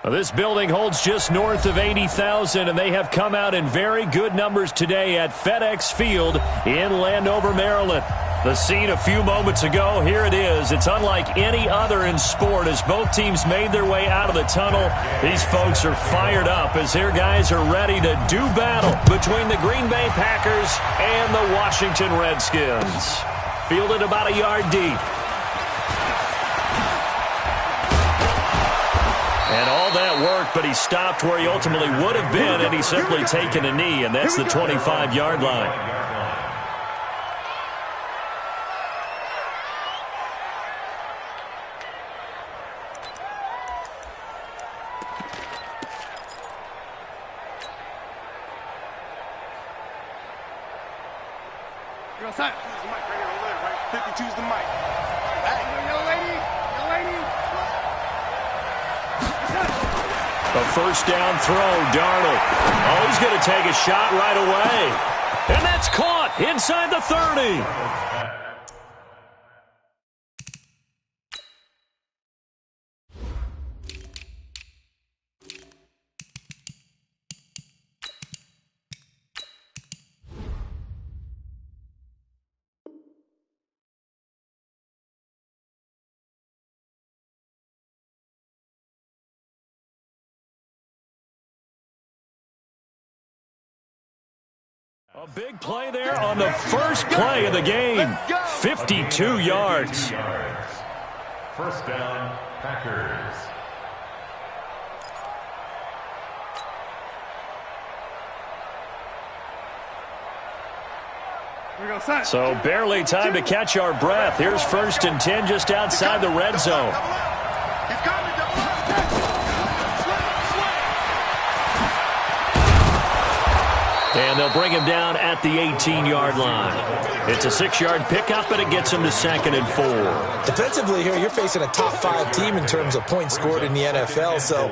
Well, this building holds just north of 80,000, and they have come out in very good numbers today at FedEx Field in Landover, Maryland. The scene a few moments ago, here it is. It's unlike any other in sport as both teams made their way out of the tunnel. These folks are fired up as their guys are ready to do battle between the Green Bay Packers and the Washington Redskins. Fielded about a yard deep. And all that worked, but he stopped where he ultimately would have been, and he's simply taken a knee, and that's the 25-yard line. You're outside. The mic right here over there, right? 52's the mic. Hey, young lady, young lady. A first down throw, Darnold. Oh, he's going to take a shot right away. And that's caught inside the 30. A big play there on the first play of the game. 52 yards. First down, Packers. So barely time to catch our breath. Here's 1st and 10 just outside the red zone. And they'll bring him down at the 18-yard line. It's a 6-yard pickup, and it gets him to 2nd and 4. Defensively here, you're facing a top-5 team in terms of points scored in the NFL. So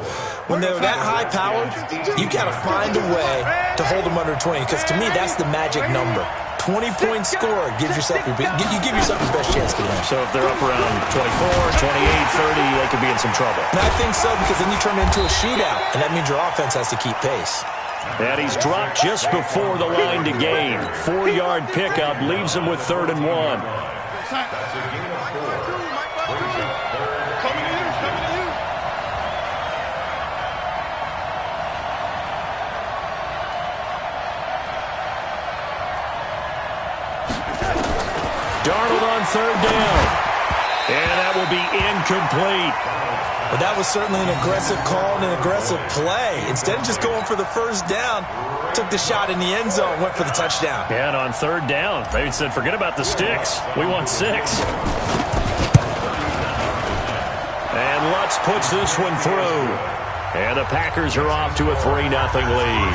when they're that high-powered, you got to find a way to hold them under 20. Because to me, that's the magic number. 20-point score gives yourself you give yourself your best chance to win. So if they're up around 24, 28, 30, they could be in some trouble. And I think so, because then you turn it into a shootout, and that means your offense has to keep pace. And he's dropped just before the line to gain. 4-yard pickup leaves him with 3rd and 1. That's a gain of 4. Brings up 3rd. Coming to you, coming to you. Darnold on 3rd down. And that will be incomplete. But that was certainly an aggressive call and an aggressive play. Instead of just going for the first down, took the shot in the end zone, went for the touchdown. And on 3rd down, they said, forget about the sticks. We want 6. And Lutz puts this one through. And the Packers are off to a 3-0 lead.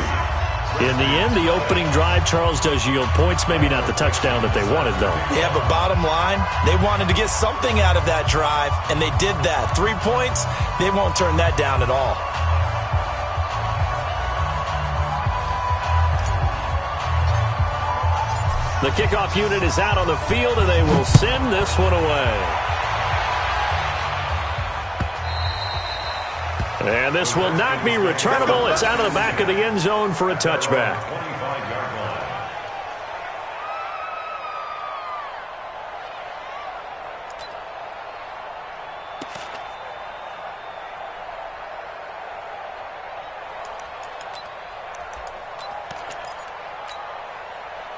In the end, the opening drive, Charles, does yield points. Maybe not the touchdown that they wanted, though. Yeah, but bottom line, they wanted to get something out of that drive, and they did that. 3 points, they won't turn that down at all. The kickoff unit is out on the field, and they will send this one away. And this will not be returnable. It's out of the back of the end zone for a touchback. 25-yard line.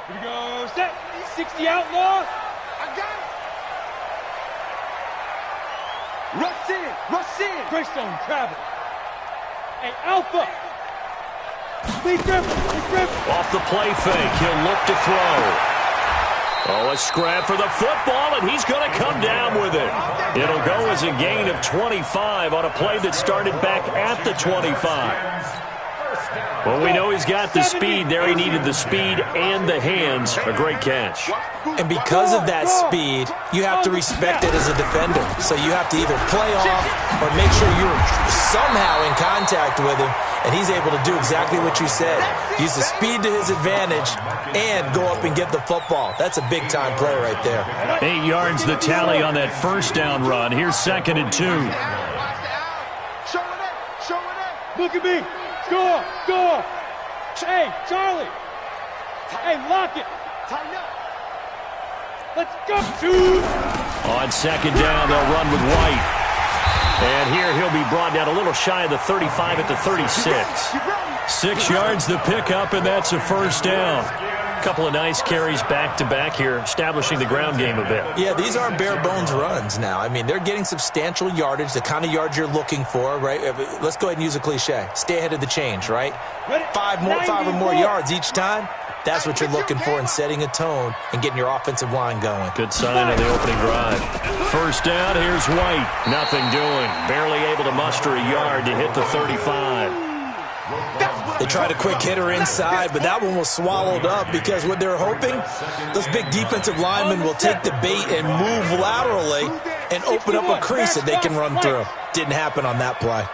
Here we go. Set. 60 outlaw. I got it. Rush in. Rush in. Greystone travel. Hey, Alpha. Please dribble. Please dribble. Off the play fake. He'll look to throw. Oh, a scrap for the football, and he's going to come down with it. It'll go as a gain of 25 on a play that started back at the 25. Well, we know he's got the speed there. He needed the speed and the hands. A great catch. And because of that speed, you have to respect it as a defender. So you have to either play off or make sure you're somehow in contact with him, and he's able to do exactly what you said. Use the speed to his advantage and go up and get the football. That's a big-time play right there. 8 yards the tally on that first down run. Here's 2nd and 2. Show it up. Show it up. Look at me. Score. Score. Hey, Charlie. Hey, lock it. Tighten up. Let's go. Two. On second down, they'll run with White. And here he'll be brought down a little shy of the 35 at the 36. 6 yards the pickup, and that's a first down. A couple of nice carries back-to-back here, establishing the ground game a bit. Yeah, these aren't bare-bones runs now. I mean, they're getting substantial yardage, the kind of yards you're looking for, right? Let's go ahead and use a cliche. Stay ahead of the change, right? 5 or more yards each time. That's what you're looking for in setting a tone and getting your offensive line going. Good sign of the opening drive. First down, here's White. Nothing doing. Barely able to muster a yard to hit the 35. They tried a quick hitter inside, but that one was swallowed up because what they're hoping, those big defensive linemen will take the bait and move laterally and open up a crease that they can run through. Didn't happen on that play.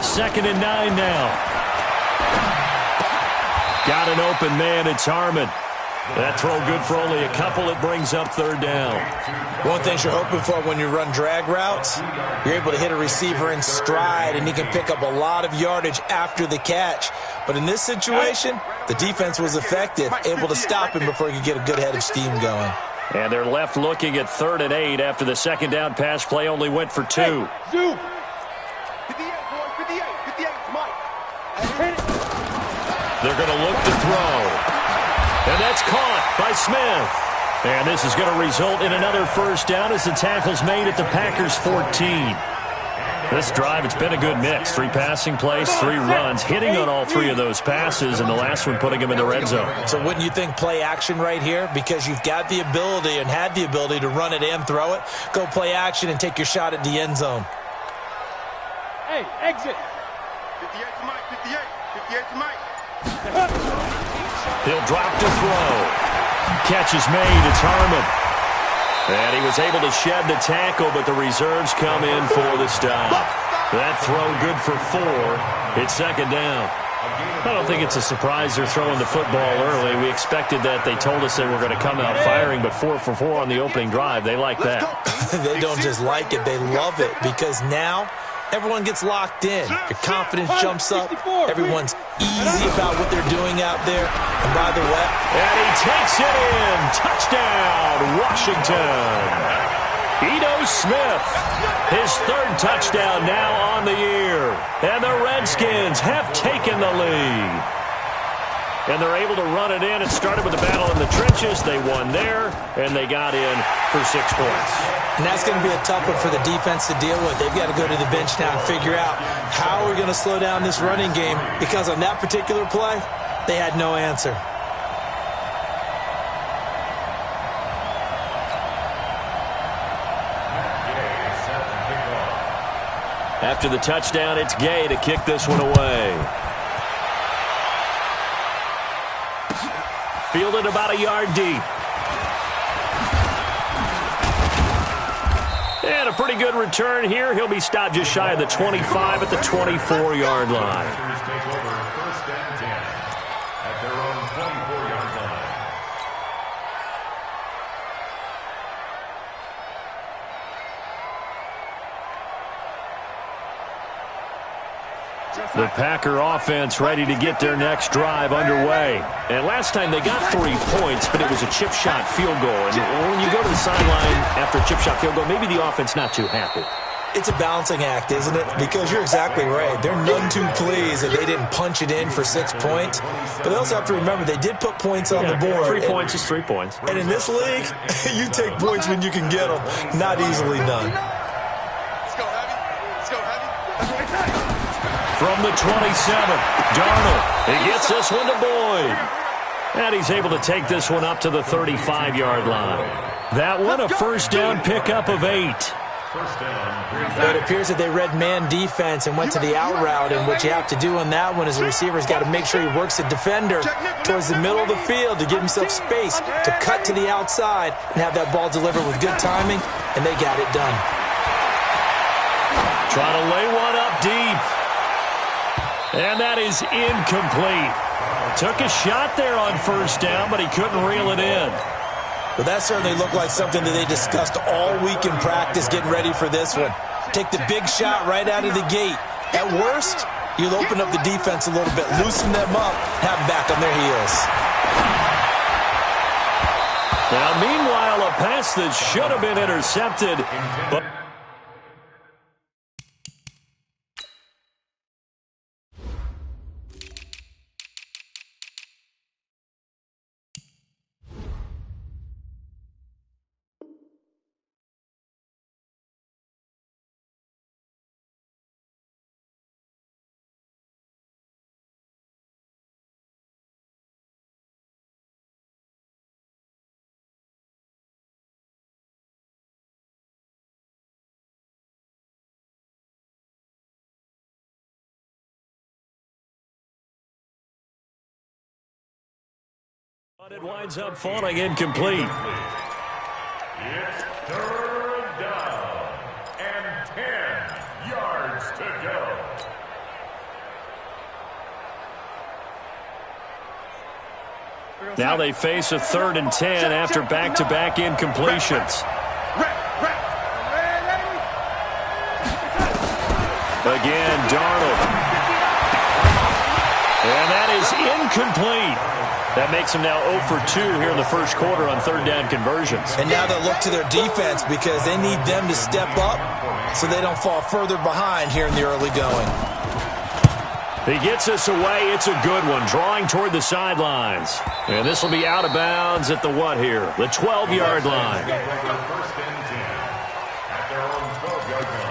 Second and 9 now. Got an open man. It's Harmon. That throw good for only a couple. It brings up third down. One thing you're hoping for when you run drag routes, you're able to hit a receiver in stride, and he can pick up a lot of yardage after the catch. But in this situation, the defense was effective, able to stop him before he could get a good head of steam going. And they're left looking at 3rd and 8 after the second down pass play only went for 2. Hey, Zoo. They're going to look to throw. And that's caught by Smith. And this is going to result in another first down as the tackle's made at the Packers' 14. This drive, it's been a good mix. 3 passing plays, 3 runs, hitting on all 3 of those passes, and the last one putting him in the red zone. So wouldn't you think play action right here? Because you've got the ability and had the ability to run it and throw it. Go play action and take your shot at the end zone. Hey, exit. 58 to Mike, 58. 58 to Mike. He'll drop to throw. Catch is made. It's Harmon. And he was able to shed the tackle, but the reserves come in for the stop. That throw good for 4. It's second down. I don't think it's a surprise they're throwing the football early. We expected that. They told us they were going to come out firing, but 4 for 4 on the opening drive. They like that. They don't just like it. They love it because now everyone gets locked in. Your confidence jumps up. Everyone's easy about what they're doing out there. And by the way, and he takes it in. Touchdown, Washington. Ito Smith, his 3rd touchdown now on the year. And the Redskins have taken the lead. And they're able to run it in. It started with the battle in the trenches. They won there, and they got in for 6 points. And that's going to be a tough one for the defense to deal with. They've got to go to the bench now and figure out how we're going to slow down this running game, because on that particular play, they had no answer. After the touchdown, it's Gay to kick this one away. Fielded about a yard deep. And a pretty good return here. He'll be stopped just shy of the 25 at the 24-yard line. The Packer offense ready to get their next drive underway. And last time they got 3 points, but it was a chip shot field goal. And when you go to the sideline after a chip shot field goal, maybe the offense not too happy. It's a balancing act, isn't it? Because you're exactly right. They're none too pleased that they didn't punch it in for 6 points. But they also have to remember they did put points on the board. 3 points is 3 points. And in this league, you take points when you can get them. Not easily done. From the 27, Darnold. He gets this one to Boyd. And he's able to take this one up to the 35-yard line. That one, a first down pickup of 8. It appears that they read man defense and went to the out route, and what you have to do on that one is the receiver's got to make sure he works the defender towards the middle of the field to give himself space to cut to the outside and have that ball delivered with good timing, and they got it done. Trying to lay one up deep. And that is incomplete. Took a shot there on first down, but he couldn't reel it in. Well, that certainly looked like something that they discussed all week in practice getting ready for this one. Take the big shot right out of the gate. At worst, you'll open up the defense a little bit, loosen them up, have them back on their heels. Now, meanwhile, a pass that should have been intercepted, but it winds up falling incomplete. It's third down and 10 yards to go. Now they face a 3rd and 10 after back-to-back incompletions. Again, Darnold. And that is incomplete. That makes them now 0 for 2 here in the first quarter on 3rd down conversions. And now they'll look to their defense because they need them to step up so they don't fall further behind here in the early going. He gets us away. It's a good one, drawing toward the sidelines. And this will be out of bounds at the what here? The 12-yard line. First and 10 at their own 12-yard line.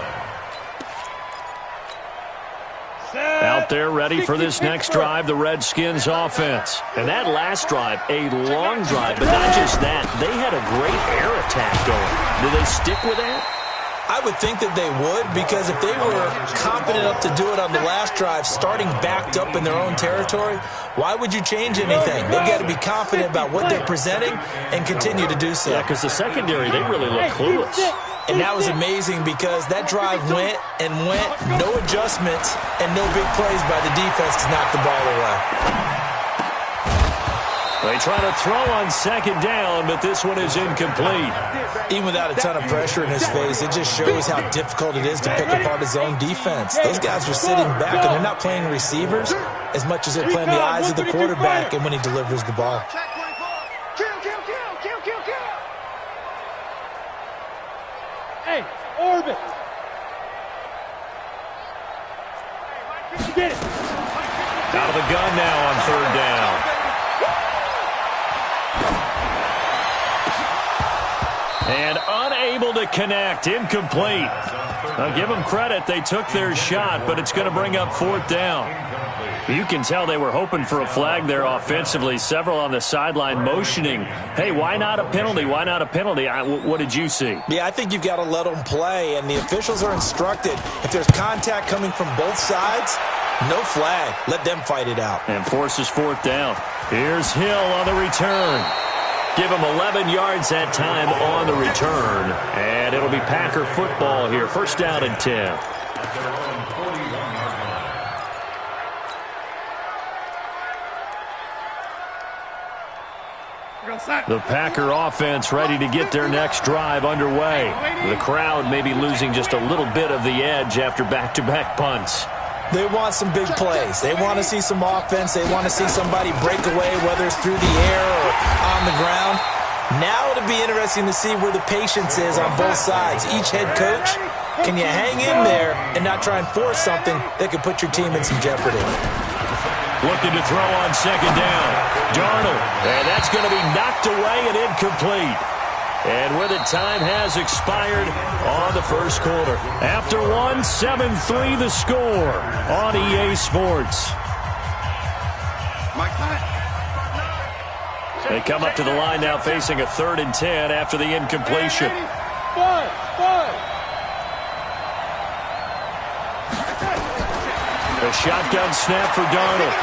Out there ready for this next drive, the Redskins offense. And that last drive, a long drive, but not just that. They had a great air attack going. Do they stick with that? I would think that they would, because if they were confident enough to do it on the last drive, starting backed up in their own territory, why would you change anything? They've got to be confident about what they're presenting and continue to do so. Yeah, because the secondary, they really look clueless. And that was amazing because that drive went and went, no adjustments, and no big plays by the defense to knock the ball away. They try to throw on 2nd down, but this one is incomplete. Even without a ton of pressure in his face, it just shows how difficult it is to pick apart his own defense. Those guys are sitting back, and they're not playing receivers as much as they're playing the eyes of the quarterback and when he delivers the ball. Hey, orbit. Get it. Out of the gun now on 3rd down. And unable to connect, incomplete. I'll give them credit, they took their shot, but it's going to bring up 4th down. You can tell they were hoping for a flag there offensively. Several on the sideline motioning, hey, why not a penalty? Why not a penalty? What did you see? Yeah, I think you've got to let them play, and the officials are instructed. If there's contact coming from both sides, no flag. Let them fight it out. And forces 4th down. Here's Hill on the return. Give him 11 yards that time on the return. And it'll be Packer football here. 1st down and 10. The Packer offense ready to get their next drive underway. The crowd may be losing just a little bit of the edge after back-to-back punts. They want some big plays. They want to see some offense. They want to see somebody break away, whether it's through the air or on the ground. Now it'll be interesting to see where the patience is on both sides. Each head coach, can you hang in there and not try and force something that could put your team in some jeopardy? Looking to throw on 2nd down. Darnold, and that's going to be knocked away and incomplete. And with it, time has expired on the first quarter. After one, 7-3 the score on EA Sports. They come up to the line now facing a 3rd and 10 after the incompletion. A shotgun snap for Darnold.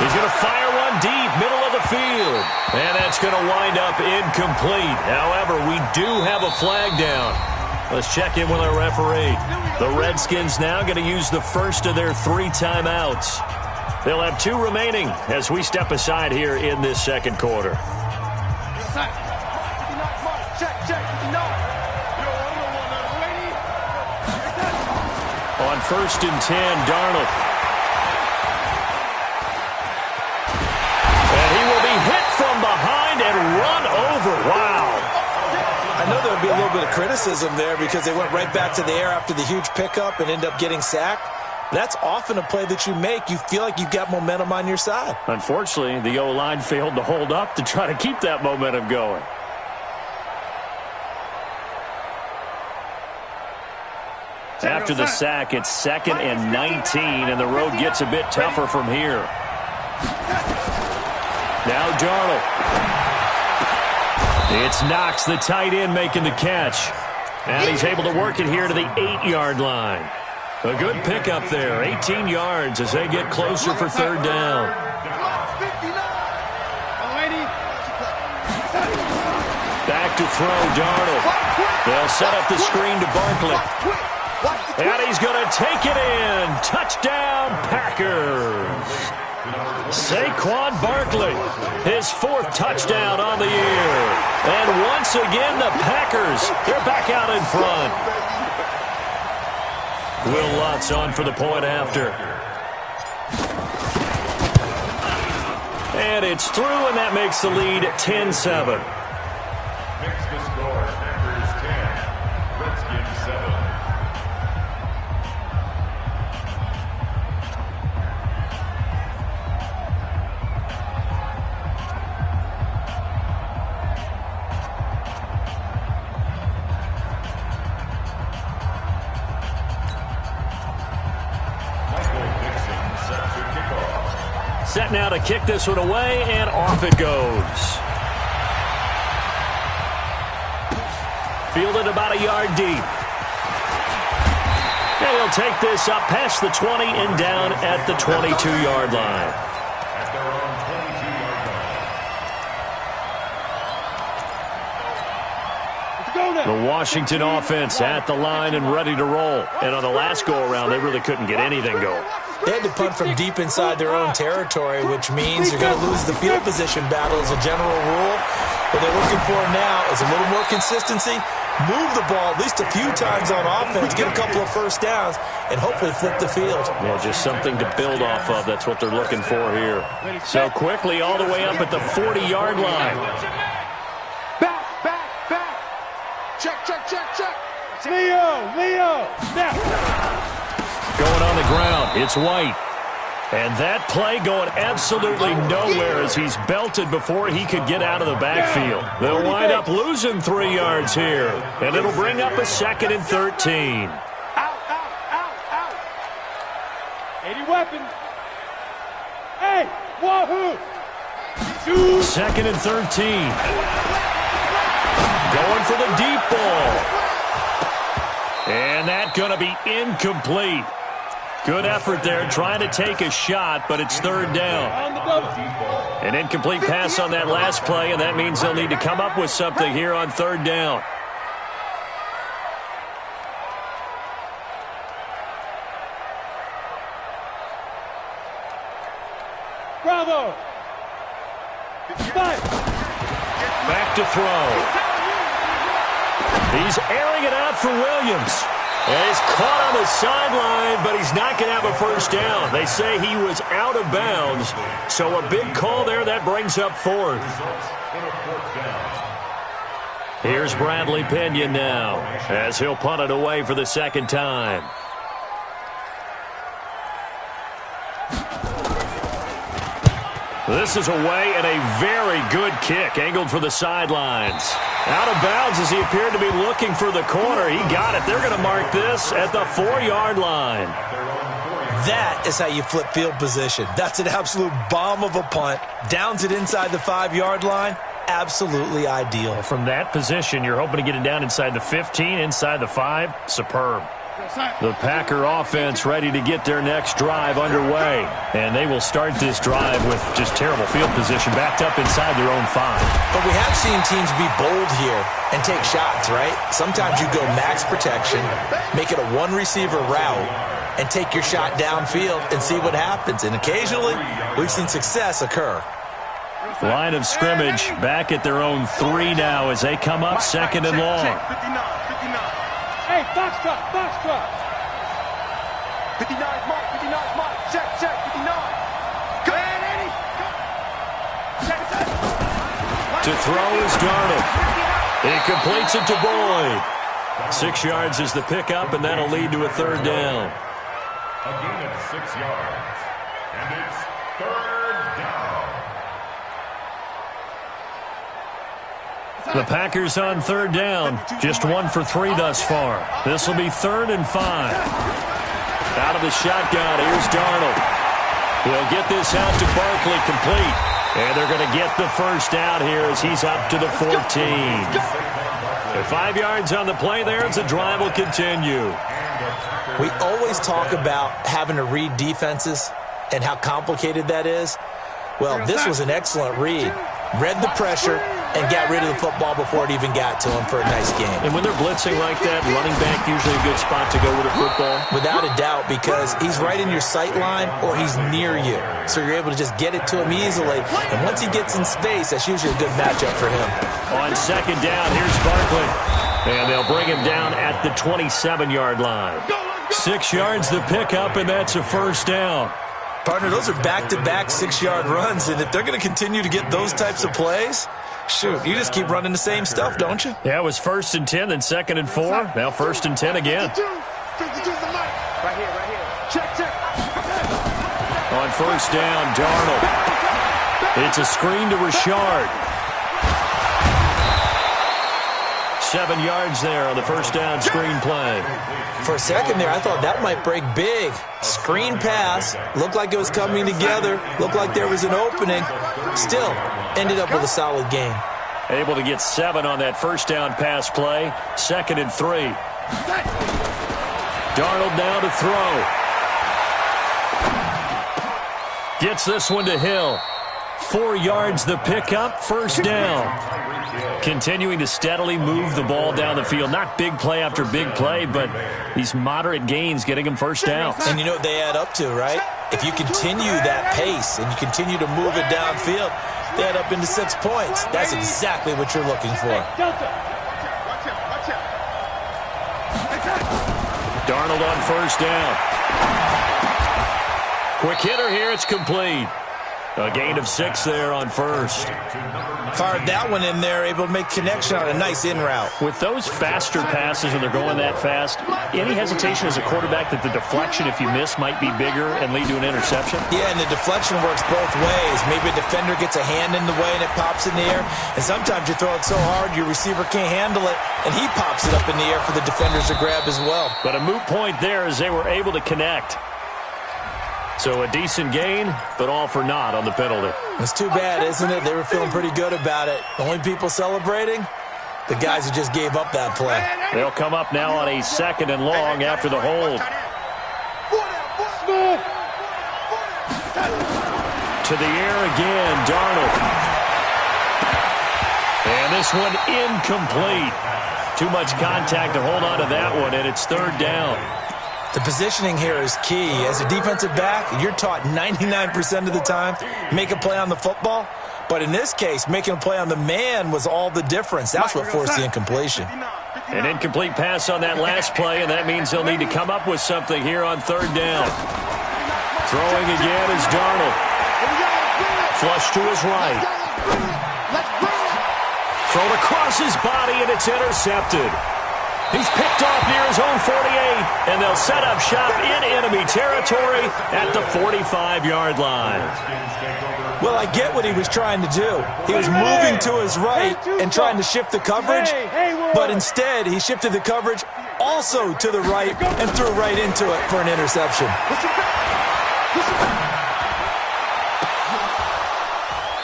He's going to fire one deep, middle of the field. And that's going to wind up incomplete. However, we do have a flag down. Let's check in with our referee. The Redskins now going to use the first of their 3 timeouts. They'll have 2 remaining as we step aside here in this second quarter. On 1st and 10, Darnold. And he will be hit from behind and run over. Wow. I know there would be a little bit of criticism there because they went right back to the air after the huge pickup and end up getting sacked. That's often a play that you make. You feel like you've got momentum on your side. Unfortunately, the O-line failed to hold up to try to keep that momentum going. After the sack, it's 2nd and 19, and the road gets a bit tougher from here. Now Darnold. It's Knox, the tight end, making the catch. And he's able to work it here to the 8-yard line. A good pickup there, 18 yards as they get closer for 3rd down. Back to throw, Darnold. They'll set up the screen to Barkley. And he's going to take it in. Touchdown, Packers. Saquon Barkley, his 4th touchdown on the year. And once again, the Packers, they're back out in front. Will Lutz on for the point after. And it's through, and that makes the lead 10-7. Makes the score Packers 10, Redskins 7. Set now to kick this one away, and off it goes. Fielded about a yard deep. And he'll take this up past the 20 and down at the 22-yard line. At their own 22-yard line. The Washington offense at the line and ready to roll. And on the last go-around, they really couldn't get anything going. They had to punt from deep inside their own territory, which means you're going to lose the field position battle as a general rule. What they're looking for now is a little more consistency, move the ball at least a few times on offense, get a couple of first downs, and hopefully flip the field. Yeah, just something to build off of. That's what they're looking for here. So quickly all the way up at the 40-yard line. Back. Check. Leo, snap. Going on the ground, it's White. And that play going absolutely nowhere as he's belted before he could get out of the backfield. They'll wind up losing 3 yards here. And it'll bring up a 2nd and 13. Out. 80 weapons. Hey, wahoo. 2nd and 13. Going for the deep ball. And that's going to be incomplete. Good effort there, trying to take a shot, but it's 3rd down. An incomplete pass on that last play, and that means they'll need to come up with something here on 3rd down. Bravo. Back to throw. He's airing it out for Williams. And he's caught on the sideline, but he's not going to have a first down. They say he was out of bounds. So a big call there. That brings up 4th. Here's Bradley Pinion now as he'll punt it away for the 2nd time. This is away and a very good kick, angled for the sidelines. Out of bounds as he appeared to be looking for the corner. He got it. They're going to mark this at the 4-yard line. That is how you flip field position. That's an absolute bomb of a punt. Downs it inside the 5-yard line. Absolutely ideal. From that position, you're hoping to get it down inside the 15, inside the 5. Superb. The Packer offense ready to get their next drive underway. And they will start this drive with just terrible field position, backed up inside their own 5. But we have seen teams be bold here and take shots, right? Sometimes you go max protection, make it a one-receiver route, and take your shot downfield and see what happens. And occasionally, we've seen success occur. Line of scrimmage back at their own 3 now as they come up second and long. Hey, box truck. 59 Mike, 59 Mike. Check, 59. Go ahead, Eddie. Check. To throw is Darnold. He completes it to Boyd. 6 yards is the pickup, and that'll lead to a third down. A gain of 6 yards. And it's third down. The Packers on third down. Just 1 for 3 thus far. This will be 3rd and 5. Out of the shotgun, here's Darnold. He'll get this out to Barkley complete. And they're going to get the first down here as he's up to the 14. At 5 yards on the play there as the drive will continue. We always talk about having to read defenses and how complicated that is. Well, this was an excellent read. Read the pressure and got rid of the football before it even got to him for a nice game. And when they're blitzing like that, running back usually a good spot to go with a football? Without a doubt, because he's right in your sight line or he's near you. So you're able to just get it to him easily. And once he gets in space, that's usually a good matchup for him. On second down, here's Barkley. And they'll bring him down at the 27-yard line. 6 yards the pickup, and that's a first down. Partner, those are back-to-back 6-yard runs, and if they're going to continue to get those types of plays, shoot, you just keep running the same stuff, don't you? Yeah, it was 1st and 10, then 2nd and 4. Now 1st and 10 again. Right here. Check. On first down, Darnold. It's a screen to Richard. 7 yards there on the first down screen play. For a second there, I thought that might break big. Screen pass. Looked like it was coming together. Looked like there was an opening. Still, ended up with a solid game. Able to get 7 on that first down pass play. 2nd and 3. Darnold now to throw. Gets this one to Hill. 4 yards the pickup. First down. Continuing to steadily move the ball down the field. Not big play after big play, but these moderate gains getting them first down. And you know what they add up to, right? If you continue that pace and you continue to move it downfield, they add up into 6 points. That's exactly what you're looking for. Darnold on first down. Quick hitter here. It's complete. A gain of 6 there on first. Fired that one in there, able to make connection on a nice in route. With those faster passes when they're going that fast, any hesitation as a quarterback that the deflection, if you miss, might be bigger and lead to an interception? Yeah, and the deflection works both ways. Maybe a defender gets a hand in the way and it pops in the air. And sometimes you throw it so hard your receiver can't handle it, and he pops it up in the air for the defenders to grab as well. But a moot point there as they were able to connect. So a decent gain, but all for naught on the penalty. It's too bad, isn't it? They were feeling pretty good about it. The only people celebrating, the guys who just gave up that play. They'll come up now on a 2nd and long after the hold. To the air again, Darnold. And this one incomplete. Too much contact to hold on to that one, and it's 3rd down. The positioning here is key. As a defensive back, you're taught 99% of the time, make a play on the football. But in this case, making a play on the man was all the difference. That's what forced the incompletion. An incomplete pass on that last play, and that means they'll need to come up with something here on 3rd down. Throwing again is Darnold. Flush to his right. Thrown across his body, and it's intercepted. He's picked off near his own 48, and they'll set up shop in enemy territory at the 45-yard line. Well, I get what he was trying to do. He was moving to his right and trying to shift the coverage, but instead he shifted the coverage also to the right and threw right into it for an interception.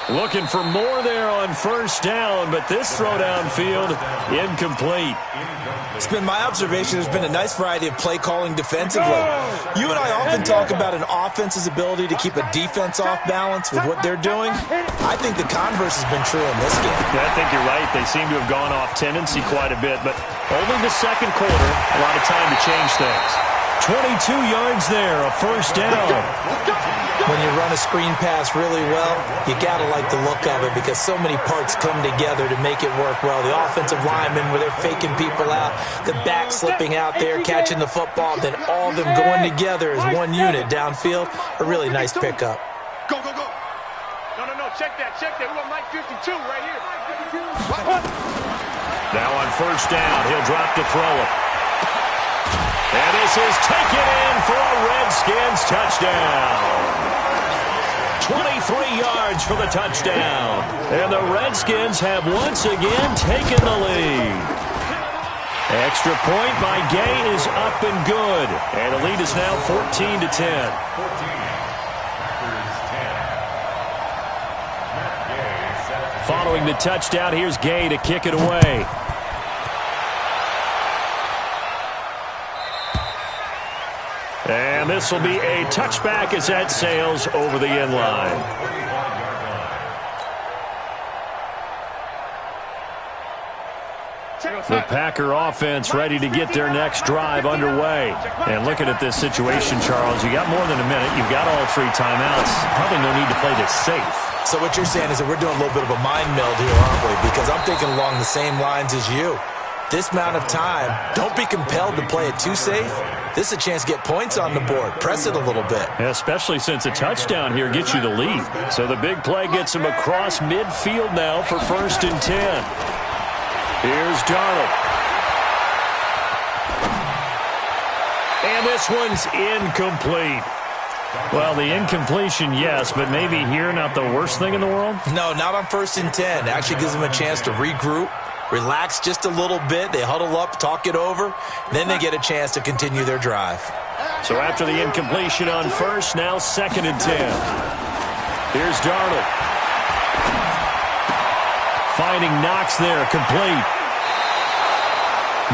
Looking for more there on first down, but this throw downfield, incomplete. It's been my observation there's been a nice variety of play calling defensively. You and I often talk about an offense's ability to keep a defense off balance with what they're doing. I think the converse has been true in this game. Yeah, I think you're right. They seem to have gone off tendency quite a bit, but only the second quarter, a lot of time to change things. 22 yards there, a first down. When you run a screen pass really well, you got to like the look of it because so many parts come together to make it work well. The offensive linemen, where they're faking people out, the back slipping out there, catching the football, then all of them going together as one unit downfield. A really nice pickup. Go, go, go. No, check that. We want Mike 52 right here. Now on first down, he'll drop to throw it. And this is taken in for a Redskins touchdown. 23 yards for the touchdown. And the Redskins have once again taken the lead. Extra point by Gay is up and good. And the lead is now 14-10. Following the touchdown, here's Gay to kick it away. And this will be a touchback as that sails over the end line. The Packer offense ready to get their next drive underway. And looking at this situation, Charles, you got more than a minute. You've got all 3 timeouts. Probably no need to play this safe. So what you're saying is that we're doing a little bit of a mind meld here, aren't we? Because I'm thinking along the same lines as you. This amount of time, don't be compelled to play it too safe. This is a chance to get points on the board. Press it a little bit. Yeah, especially since a touchdown here gets you the lead. So the big play gets him across midfield now for 1st and 10. Here's Darnold. And this one's incomplete. Well, the incompletion, yes, but maybe here not the worst thing in the world? No, not on 1st and 10. Actually gives them a chance to regroup. Relax just a little bit. They huddle up, talk it over. Then they get a chance to continue their drive. So after the incompletion on first, now 2nd and 10. Here's Darnold. Finding Knox there, complete.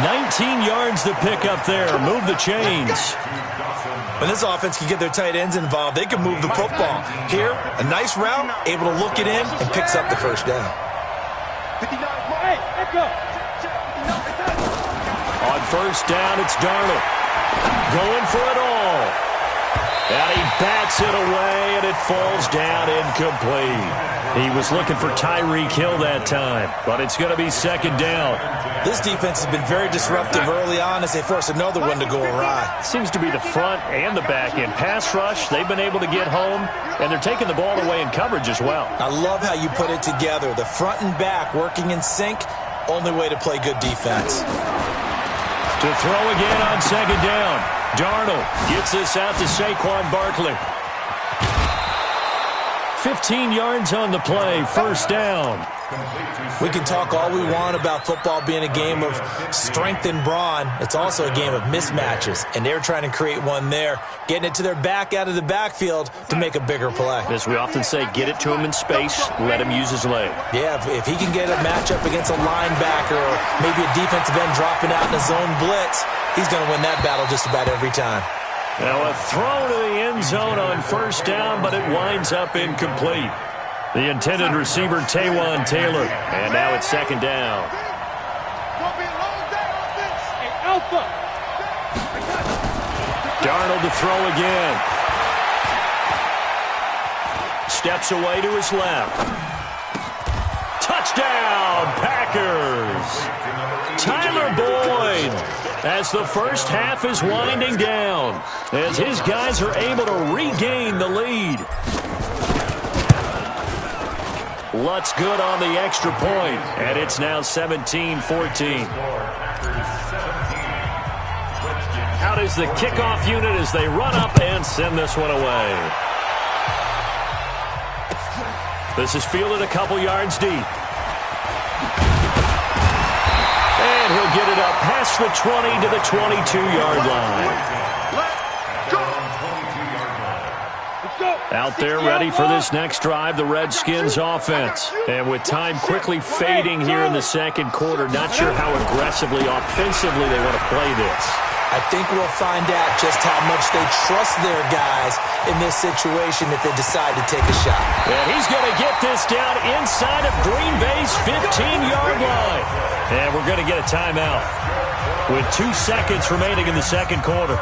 19 yards to pick up there. Move the chains. When this offense can get their tight ends involved, they can move the football. Here, a nice route, able to look it in, and picks up the first down. On first down, it's Darnold. Going for it all. And he bats it away, and it falls down incomplete. He was looking for Tyreek Hill that time, but it's going to be 2nd down. This defense has been very disruptive early on as they force another one to go awry. Seems to be the front and the back end. Pass rush, they've been able to get home, and they're taking the ball away in coverage as well. I love how you put it together. The front and back working in sync, only way to play good defense. To throw again on 2nd down. Darnold gets this out to Saquon Barkley. 15 yards on the play, 1st down. We can talk all we want about football being a game of strength and brawn. It's also a game of mismatches, and they're trying to create one there, getting it to their back out of the backfield to make a bigger play. As we often say, get it to him in space, let him use his leg. Yeah, if he can get a matchup against a linebacker or maybe a defensive end dropping out in a zone blitz, he's going to win that battle just about every time. Now a throw to the end zone on 1st down, but it winds up incomplete. The intended receiver, Taywan Taylor. And now it's 2nd down. Darnold to throw again. Steps away to his left. Touchdown, Packers! Tyler Boyd, as the first half is winding down, as his guys are able to regain the lead. Lutz good on the extra point, and it's now 17-14. Out is the kickoff unit as they run up and send this one away. This is fielded a couple yards deep. And he'll get it up past the 20 to the 22-yard line. Let's go. Out there ready for this next drive, the Redskins offense. And with time quickly fading here in the second quarter, not sure how aggressively, offensively they want to play this. I think we'll find out just how much they trust their guys in this situation if they decide to take a shot. And he's going to get this down inside of Green Bay's 15-yard line. And we're going to get a timeout with 2 seconds remaining in the second quarter.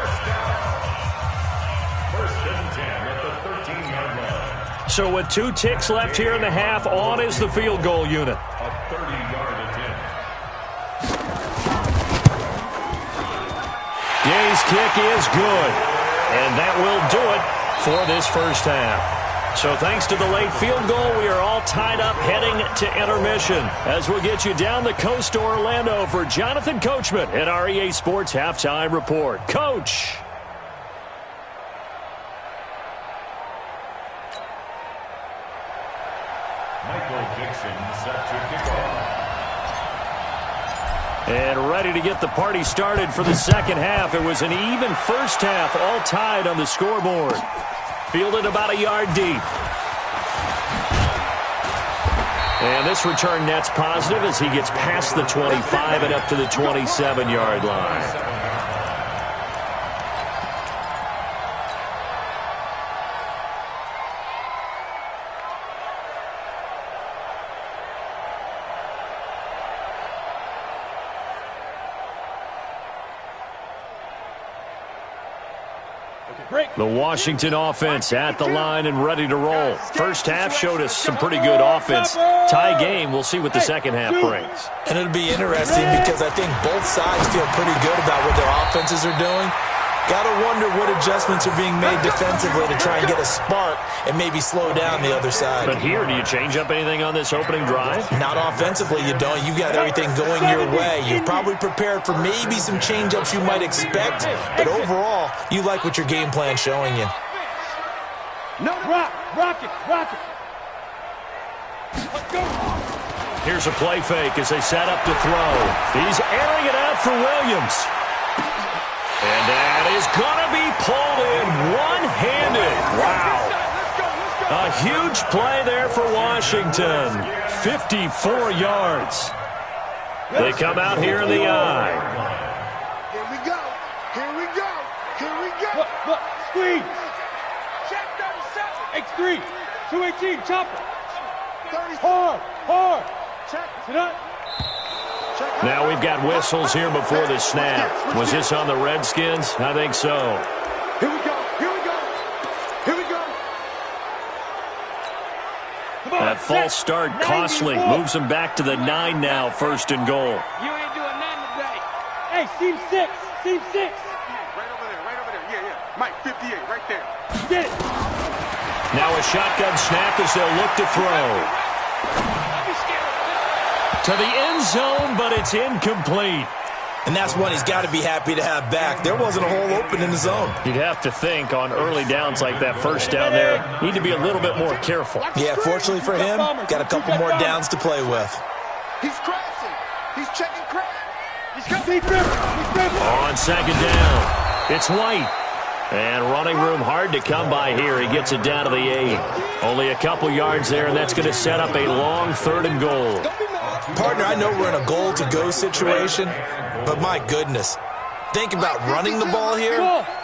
So with 2 ticks left here in the half, on is the field goal unit. A 30-yard attempt. Gay's kick is good. And that will do it for this first half. So thanks to the late field goal, we are all tied up heading to intermission. As we'll get you down the coast to Orlando for Jonathan Coachman at our EA Sports Halftime Report. Coach. And ready to get the party started for the second half. It was an even first half, all tied on the scoreboard. Fielded about a yard deep. And this return net's positive as he gets past the 25 and up to the 27-yard line. The Washington offense at the line and ready to roll. First half showed us some pretty good offense. Tie game, we'll see what the second half brings. And it'll be interesting because I think both sides feel pretty good about what their offenses are doing. Got to wonder what adjustments are being made defensively to try and get a spark and maybe slow down the other side. But here, do you change up anything on this opening drive? Not offensively, you don't. You got everything going your way. You've probably prepared for maybe some change-ups you might expect, but overall, you like what your game plan's showing you. No, rock it. Let's go. Here's a play fake as they set up to throw. He's airing it out for Williams. And that is going to be pulled in one-handed. Wow. A huge play there for Washington. 54 yards. They come out here in the eye. Here we go. Look, squeeze. Check 37. X3, 218, chopper. Hard. Check. Sit up. Now we've got whistles here before the snap. Was this on the Redskins? I think so. Here we go. That false start costly. Moves them back to the 9 now, first and goal. You ain't doing nothing today. Hey, seam 6. Right over there. Yeah. Mike, 58, right there. Get it. Now a shotgun snap as they'll look to throw. To the end zone, but it's incomplete. And that's one he's got to be happy to have back. There wasn't a hole open in the zone. You'd have to think on early downs like that, first down there, need to be a little bit more careful. Yeah, fortunately for him, got a couple more downs to play with. He's crashing. He's checking crash. He's dribbling. On second down, it's White. And running room hard to come by here. He gets it down to the 8. Only a couple yards there, and that's going to set up a long third and goal. Partner, I know we're in a goal-to-go situation, but my goodness. Think about running the ball here.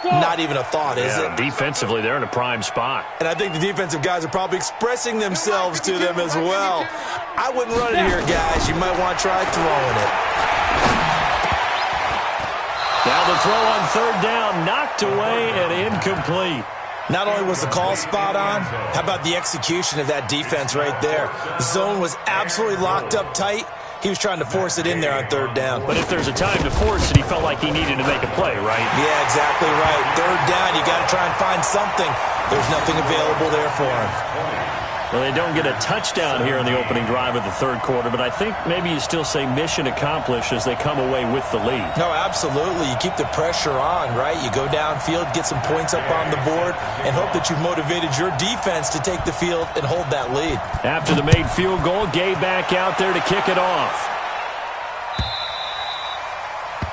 Not even a thought, is it? Defensively, they're in a prime spot. And I think the defensive guys are probably expressing themselves to them as well. I wouldn't run it here, guys. You might want to try throwing it. Now the throw on third down, knocked away and incomplete. Not only was the call spot on, how about the execution of that defense right there? The zone was absolutely locked up tight. He was trying to force it in there on third down. But if there's a time to force it, he felt like he needed to make a play, right? Yeah, exactly right. Third down, you got to try and find something. There's nothing available there for him. Well, they don't get a touchdown here in the opening drive of the third quarter, but I think maybe you still say mission accomplished as they come away with the lead. No, absolutely. You keep the pressure on, right? You go downfield, get some points up on the board, and hope that you've motivated your defense to take the field and hold that lead. After the made field goal, Gay back out there to kick it off.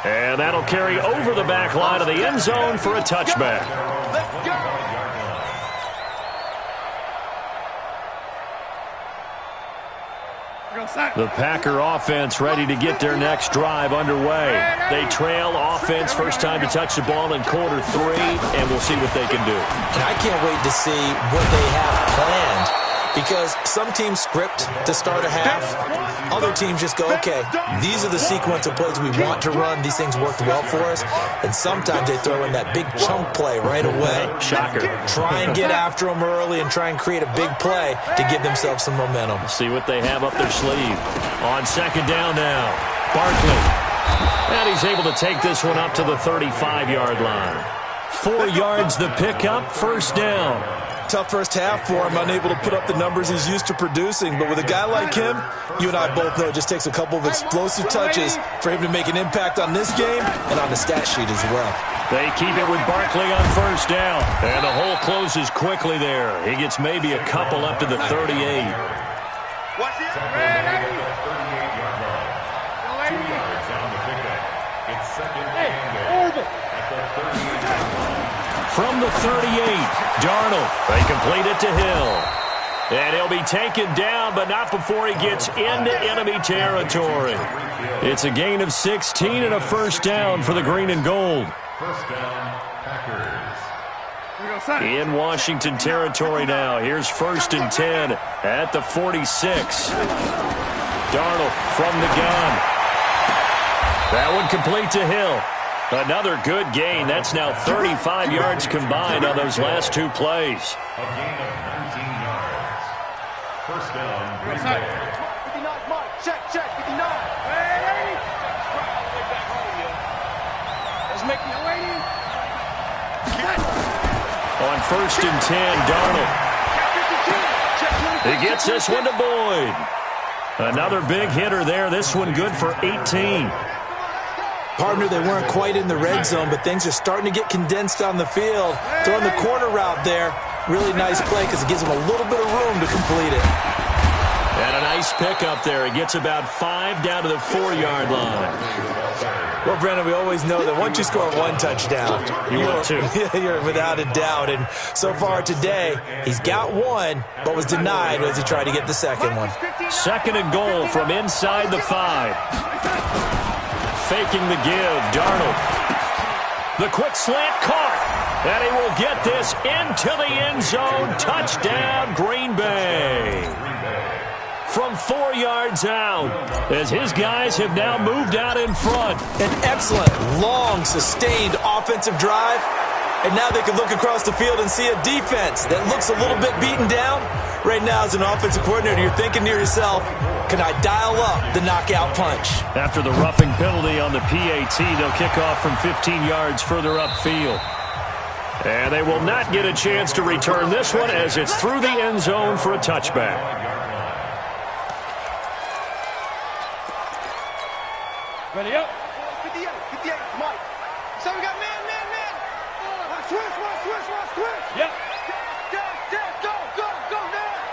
And that'll carry over the back line of the end zone for a touchback. Let's go. The Packer offense ready to get their next drive underway. They trail offense first time to touch the ball in quarter 3, and we'll see what they can do. And I can't wait to see what they have planned, because some teams script to start a half. Other teams just go, okay, these are the sequence of plays we want to run. These things worked well for us. And sometimes they throw in that big chunk play right away. Shocker. Try and get after them early and try and create a big play to give themselves some momentum. See what they have up their sleeve. On second down now, Barkley. And he's able to take this one up to the 35-yard line. 4 yards the pickup, first down. Tough first half for him, unable to put up the numbers he's used to producing. But with a guy like him, you and I both know it just takes a couple of explosive touches for him to make an impact on this game and on the stat sheet as well. They keep it with Barkley on first down. And the hole closes quickly there. He gets maybe a couple up to the 38. Watch it. 38-yard line. 2 yards on the pickup. It's second and goal at the 38-yard line. From the 38, Darnold. They complete it to Hill. And he'll be taken down, but not before he gets into enemy territory. It's a gain of 16 and a first down for the green and gold. First down, Packers. In Washington territory now. Here's first and 10 at the 46. Darnold from the gun. That one complete to Hill. Another good gain. That's now 35 yards combined on those last 2 plays. A gain of 19 yards. First down, Green Bay. 59, Mike. Check, 59. Hey! Let's make it waiting. On first and 10, Darnold. He gets this one to Boyd. Another big hitter there. This one good for 18. Partner, they weren't quite in the red zone, but things are starting to get condensed on the field. Throwing the corner route there. Really nice play because it gives them a little bit of room to complete it. And a nice pickup there. He gets about 5 down to the 4-yard line. Well, Brennan, we always know that once you score 1 touchdown, you're without a doubt. And so far today, he's got 1, but was denied as he tried to get the second one. Second and goal from inside the 5. Faking the give, Darnold. The quick slant caught. And he will get this into the end zone. Touchdown, Green Bay. From 4 yards out, as his guys have now moved out in front. An excellent, long, sustained offensive drive. And now they can look across the field and see a defense that looks a little bit beaten down. Right now, as an offensive coordinator, you're thinking to yourself, can I dial up the knockout punch? After the roughing penalty on the PAT, they'll kick off from 15 yards further upfield. And they will not get a chance to return this one as it's through the end zone for a touchback. Ready up. 58, Mike. So we got man. Switch. Yep. Go now.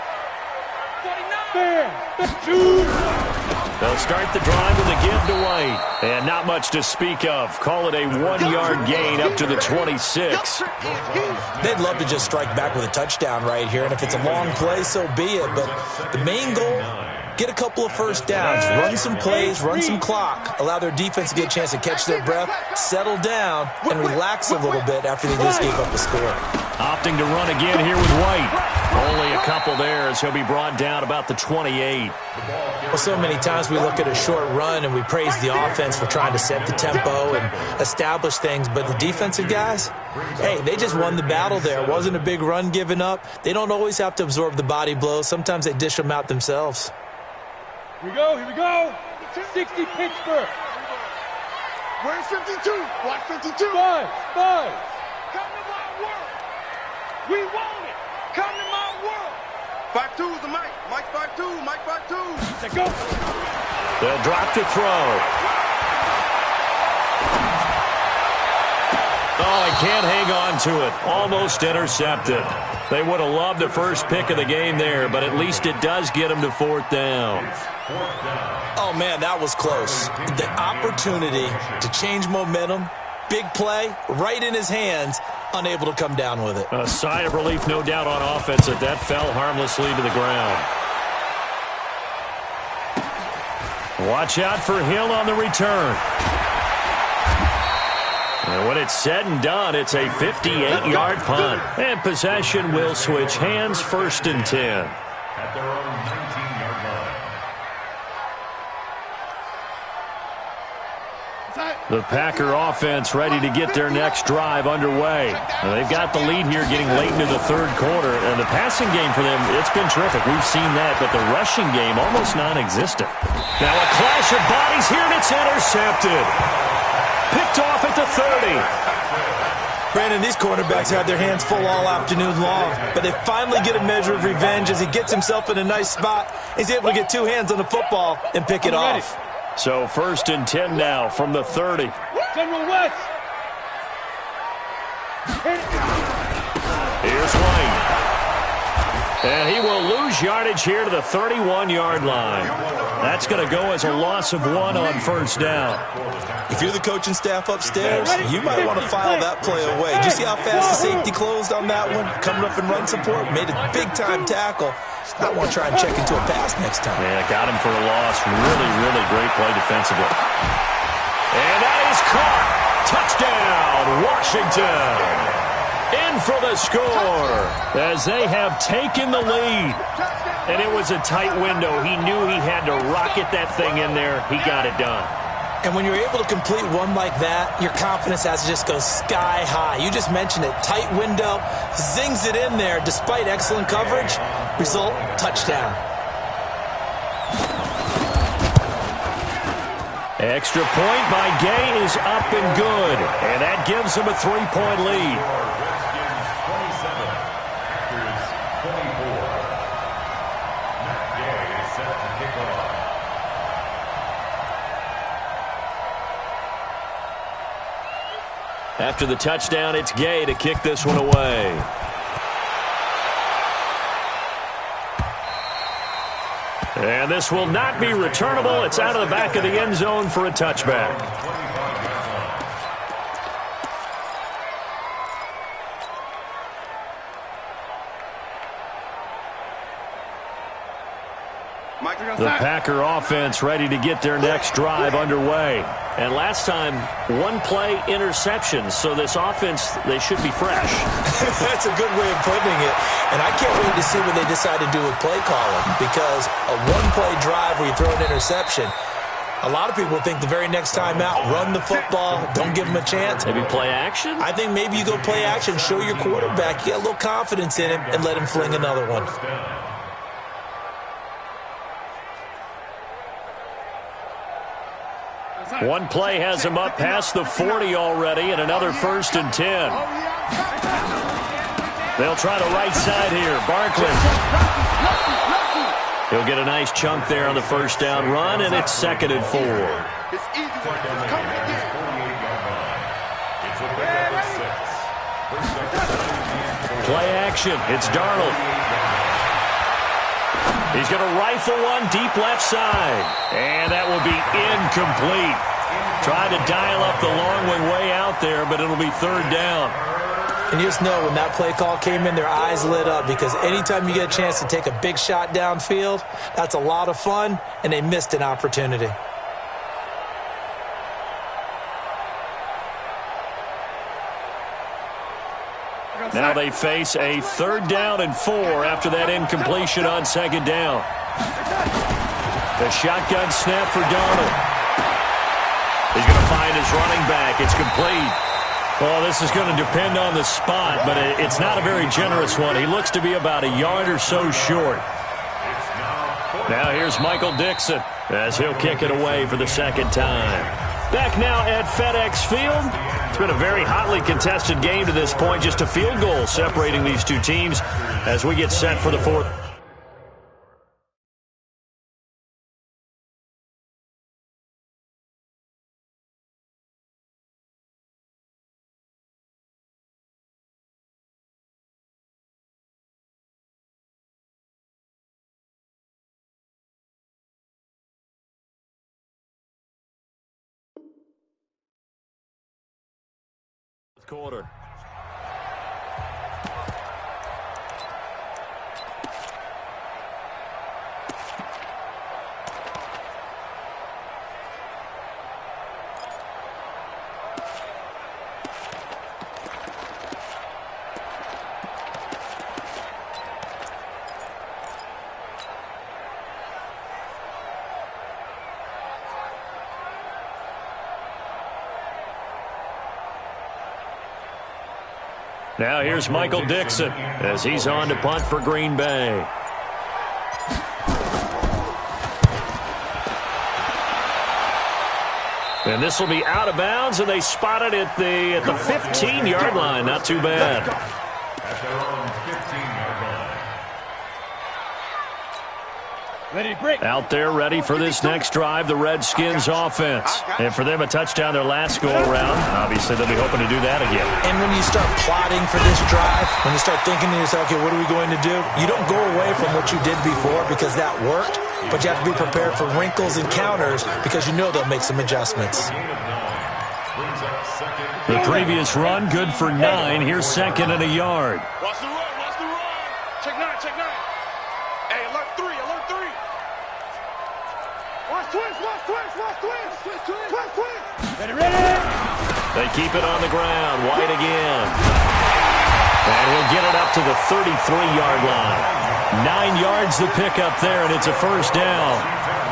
49. They'll start the drive with a give to White. And not much to speak of. Call it a 1-yard gain up to the 26. They'd love to just strike back with a touchdown right here. And if it's a long play, so be it. But the main goal, get a couple of first downs, run some plays, run some clock, allow their defense to get a chance to catch their breath, settle down, and relax a little bit after they just gave up the score. Opting to run again here with White. Only a couple there as he'll be brought down about the 28. Well, so many times we look at a short run and we praise the offense for trying to set the tempo and establish things, but the defensive guys, hey, they just won the battle there. It wasn't a big run given up. They don't always have to absorb the body blows. Sometimes they dish them out themselves. Here we go. 60 Pittsburgh. Where's 52? Watch 52. 5. Come to my world. We want it. Come to my world. 5-2 is the Mike. Mike 5-2. Mike 5-2. Let's go. They'll drop to throw. Oh, he can't hang on to it. Almost intercepted. They would have loved the first pick of the game there, but at least it does get them to 4th down. Oh, man, that was close. The opportunity to change momentum, big play, right in his hands, unable to come down with it. A sigh of relief, no doubt, on offense that fell harmlessly to the ground. Watch out for Hill on the return. And when it's said and done, it's a 58-yard punt. And possession will switch hands, 1st and 10. At their own 19-yard line. The Packer offense ready to get their next drive underway. Now, they've got the lead here getting late into the 3rd quarter. And the passing game for them, it's been terrific. We've seen that, but the rushing game almost non-existent. Now a clash of bodies here, and it's intercepted. Picked off at the 30. Brandon, these cornerbacks had their hands full all afternoon long, but they finally get a measure of revenge as he gets himself in a nice spot. He's able to get 2 hands on the football and pick it off. So 1st and 10 now from the 30. General West. Here's White. And he will lose yardage here to the 31-yard line. That's going to go as a loss of 1 on 1st down. If you're the coaching staff upstairs, you might want to file that play away. Did you see how fast the safety closed on that one? Coming up in run support, made a big-time tackle. I want to try and check into a pass next time. Yeah, got him for a loss. Really, really great play defensively. And that is caught. Touchdown, Washington. In for the score as they have taken the lead. And it was a tight window. He knew he had to rocket that thing in there. He got it done. And when you're able to complete one like that, your confidence has to just go sky high. You just mentioned it. Tight window, zings it in there despite excellent coverage. Result, touchdown. Extra point by Gay is up and good. And that gives them a 3-point lead. After the touchdown, it's Gay to kick this one away. And this will not be returnable. It's out of the back of the end zone for a touchback. The Packer offense ready to get their next drive underway. And last time, 1-play interception. So this offense, they should be fresh. That's a good way of putting it. And I can't wait to see what they decide to do with play calling. Because a 1-play drive where you throw an interception, a lot of people think the very next time out, run the football, don't give them a chance. Maybe play action? I think maybe you go play action, show your quarterback, you get a little confidence in him, and let him fling another one. One play has him up past the 40 already, and another 1st and 10. They'll try the right side here. Barkley. He'll get a nice chunk there on the 1st down run, and it's 2nd and 4. Play action. It's Darnold. He's going to rifle one deep left side. And that will be incomplete. Tried to dial up the long one way out there, but it'll be 3rd down. And you just know when that play call came in, their eyes lit up because anytime you get a chance to take a big shot downfield, that's a lot of fun, and they missed an opportunity. Now they face a 3rd down and 4 after that incompletion on 2nd down. The shotgun snap for Darnold. He's going to find his running back. It's complete. Well, this is going to depend on the spot, but it's not a very generous one. He looks to be about a yard or so short. Now here's Michael Dixon as he'll kick it away for the 2nd time. Back now at FedEx Field. It's been a very hotly contested game to this point. Just a field goal separating these two teams as we get set for the 4th. Quarter. Now here's Michael Dixon as he's on to punt for Green Bay. And this will be out of bounds, and they spot it at the 15-yard line. Not too bad. At their own 15-yard line. Ready, break. Out there ready for this next drive, the Redskins offense. And for them, a touchdown their last go-around. Obviously, they'll be hoping to do that again. And when you start plotting for this drive, when you start thinking to yourself, okay, what are we going to do? You don't go away from what you did before because that worked, but you have to be prepared for wrinkles and counters because you know they'll make some adjustments. The previous run, good for 9. Here's second and a yard. Watch the run, watch the run. Check 9, check 9. Hey, alert 3, alert 3. Watch twist, watch twist, watch twist. Twist, twist. Ready, ready. They keep it on the ground. White again. And he'll get it up to the 33-yard line. 9 yards to pick up there, and it's a first down.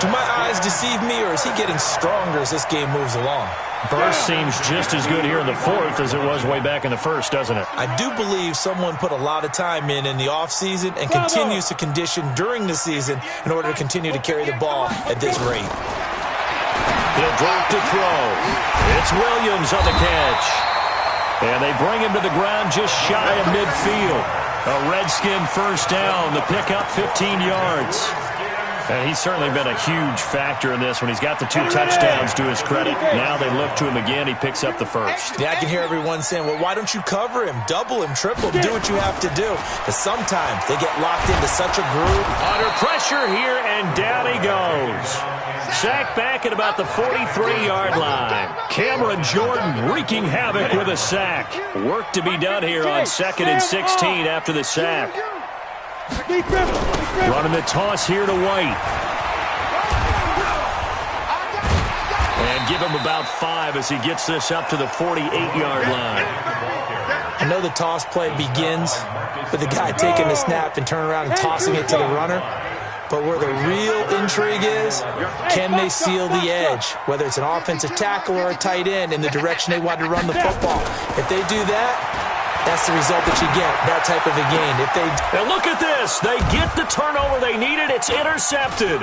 Do my eyes deceive me, or is he getting stronger as this game moves along? Burst seems just as good here in the fourth as it was way back in the first, doesn't it? I do believe someone put a lot of time in the offseason and continues to condition during the season in order to continue to carry the ball at this rate. He'll drop to throw. It's Williams on the catch. And they bring him to the ground just shy of midfield. A Redskin first down. The pickup 15 yards. And he's certainly been a huge factor in this when he's got the 2 touchdowns to his credit. Now they look to him again. He picks up the first. Yeah, I can hear everyone saying, well, why don't you cover him, double him, triple him, do what you have to do. But sometimes they get locked into such a groove. Under pressure here, and down he goes. Sacked back at about the 43-yard line. Cameron Jordan wreaking havoc with a sack. Work to be done here on 2nd and 16 after the sack. Running the toss here to White. And give him about 5 as he gets this up to the 48-yard line. I know the toss play begins with the guy taking the snap and turning around and tossing it to the runner. But where the real intrigue is, can they seal the edge? Whether it's an offensive tackle or a tight end in the direction they want to run the football. If they do that, that's the result that you get, that type of a gain. Now look at this. They get the turnover they needed. It's intercepted.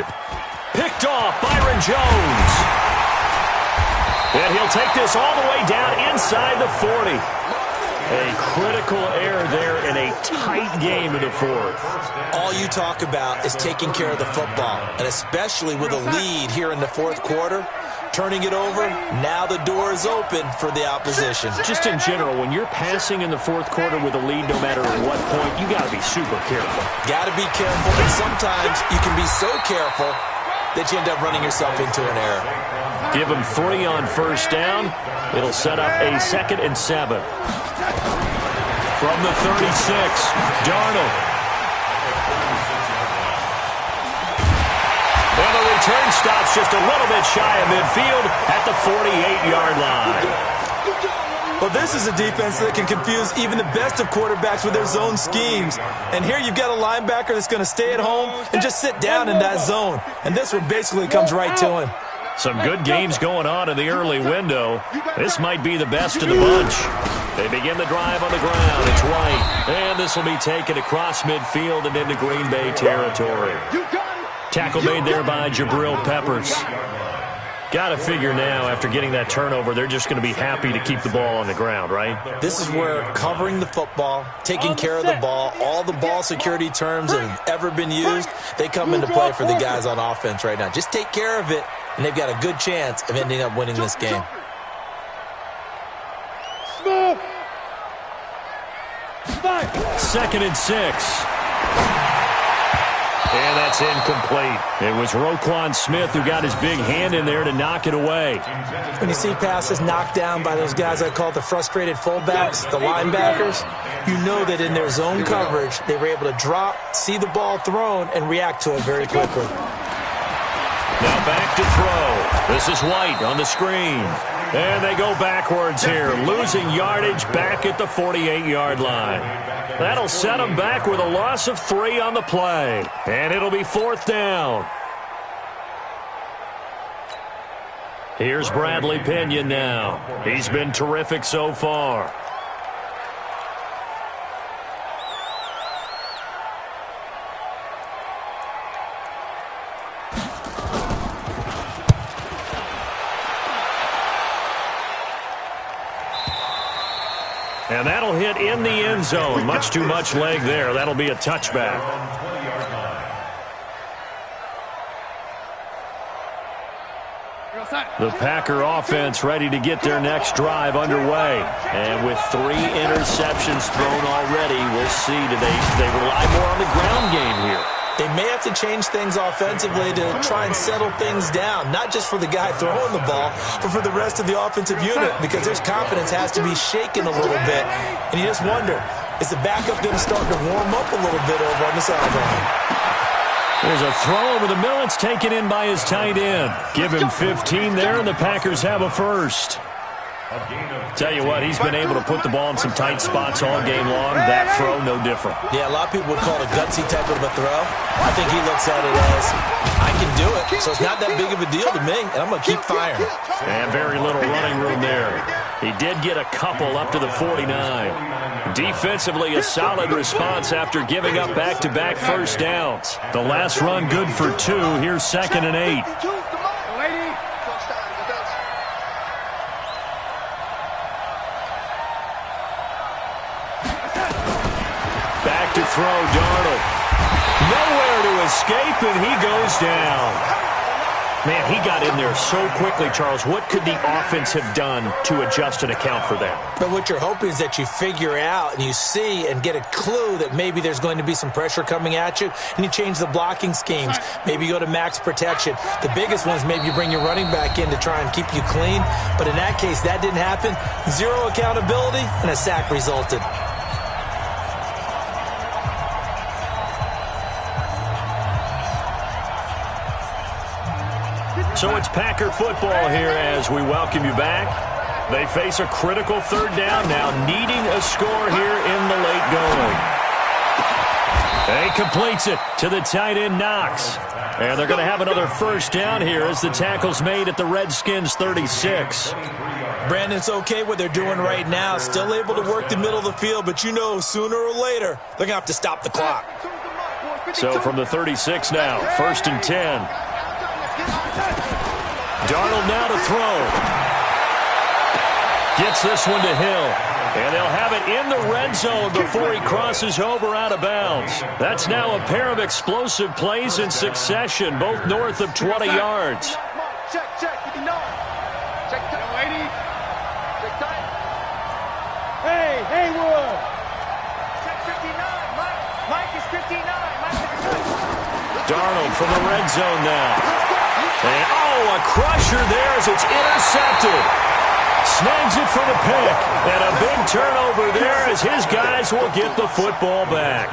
Picked off Byron Jones. And he'll take this all the way down inside the 40. A critical error there in a tight game in the fourth. All you talk about is taking care of the football, and especially with a lead here in the fourth quarter. Turning it over, now the door is open for the opposition. Just in general, when you're passing in the fourth quarter with a lead, no matter at what point, you got to be super careful. Got to be careful, and sometimes you can be so careful that you end up running yourself into an error. Give him 3 on first down. It'll set up a 2nd and 7. From the 36, Darnold. And the return stops just a little bit shy of midfield at the 48-yard line. Well, this is a defense that can confuse even the best of quarterbacks with their zone schemes. And here you've got a linebacker that's going to stay at home and just sit down in that zone. And this one basically comes right to him. Some good games going on in the early window. This might be the best of the bunch. They begin the drive on the ground. It's White. And this will be taken across midfield and into Green Bay territory. Tackle made there by Jabril Peppers. Got to figure now, after getting that turnover, they're just going to be happy to keep the ball on the ground, right? This is where covering the football, taking care of the ball, all the ball security terms that have ever been used, they come into play for the guys on offense right now. Just take care of it, and they've got a good chance of ending up winning this game. Smooth. 2nd and 6. And that's incomplete. It was Roquan Smith who got his big hand in there to knock it away. When you see passes knocked down by those guys I call the frustrated fullbacks, the linebackers, you know that in their zone coverage, they were able to drop, see the ball thrown, and react to it very quickly. Now back to throw. This is White on the screen. And they go backwards here, losing yardage back at the 48-yard line. That'll set them back with a loss of 3 on the play. And it'll be 4th down. Here's Bradley Pinion now. He's been terrific so far. hit in the end zone. Much too much leg there. That'll be a touchback. The Packer offense ready to get their next drive underway. And with 3 interceptions thrown already, we'll see today. They rely more on the ground game here. They may have to change things offensively to try and settle things down, not just for the guy throwing the ball, but for the rest of the offensive unit, because their confidence has to be shaken a little bit. And you just wonder, is the backup going to start to warm up a little bit over on the sideline? There's a throw over the middle. It's taken in by his tight end. Give him 15 there, and the Packers have a first. Tell you what, he's been able to put the ball in some tight spots all game long. That throw, no different. Yeah, a lot of people would call it a gutsy type of a throw. I think he looks at it as, I can do it, so it's not that big of a deal to me, and I'm going to keep firing. And very little running room there. He did get a couple up to the 49. Defensively, a solid response after giving up back-to-back first downs. The last run good for 2. Here's 2nd and 8. Back to throw, Darnold. Nowhere to escape, and he goes down. Man, he got in there so quickly, Charles. What could the offense have done to adjust and account for that? But what you're hoping is that you figure out and you see and get a clue that maybe there's going to be some pressure coming at you, and you change the blocking schemes. Maybe you go to max protection. The biggest one is maybe you bring your running back in to try and keep you clean. But in that case, that didn't happen. 0 accountability, and a sack resulted. So it's Packer football here as we welcome you back. They face a critical 3rd down now, needing a score here in the late going. He completes it to the tight end, Knox. And they're going to have another first down here as the tackle's made at the Redskins 36. Brandon, it's okay what they're doing right now. Still able to work the middle of the field, but you know sooner or later they're going to have to stop the clock. So from the 36 now, 1st and 10. Darnold now to throw. Gets this one to Hill. And they'll have it in the red zone before he crosses over out of bounds. That's now a pair of explosive plays in succession, both north of 20 yards. Check, 59. Check, lady. Check tight. Hey, Haywood. Check 59. Mike is 59. Mike is 59. Darnold from the red zone now. And, a crusher there as it's intercepted. Snags it for the pick. And a big turnover there as his guys will get the football back.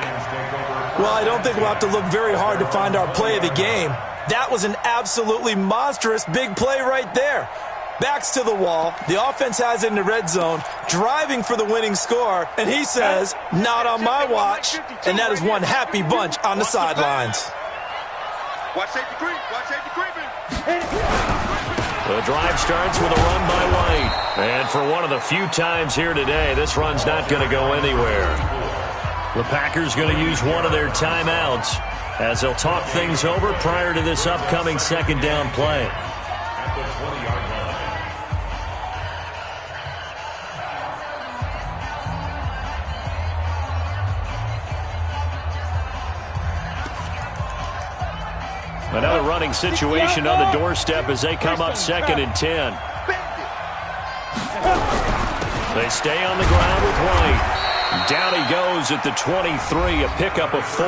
Well, I don't think we'll have to look very hard to find our play of the game. That was an absolutely monstrous big play right there. Backs to the wall. The offense has it in the red zone, driving for the winning score. And he says, not on my watch. And that is one happy bunch on the sidelines. Watch safety creep. Watch safety creeping. The drive starts with a run by White. And for one of the few times here today, this run's not going to go anywhere. The Packers going to use one of their timeouts as they'll talk things over prior to this upcoming 2nd down play. At the 20-yard line. Another running situation on the doorstep as they come up 2nd and 10. They stay on the ground with White. Down he goes at the 23, a pickup of 4.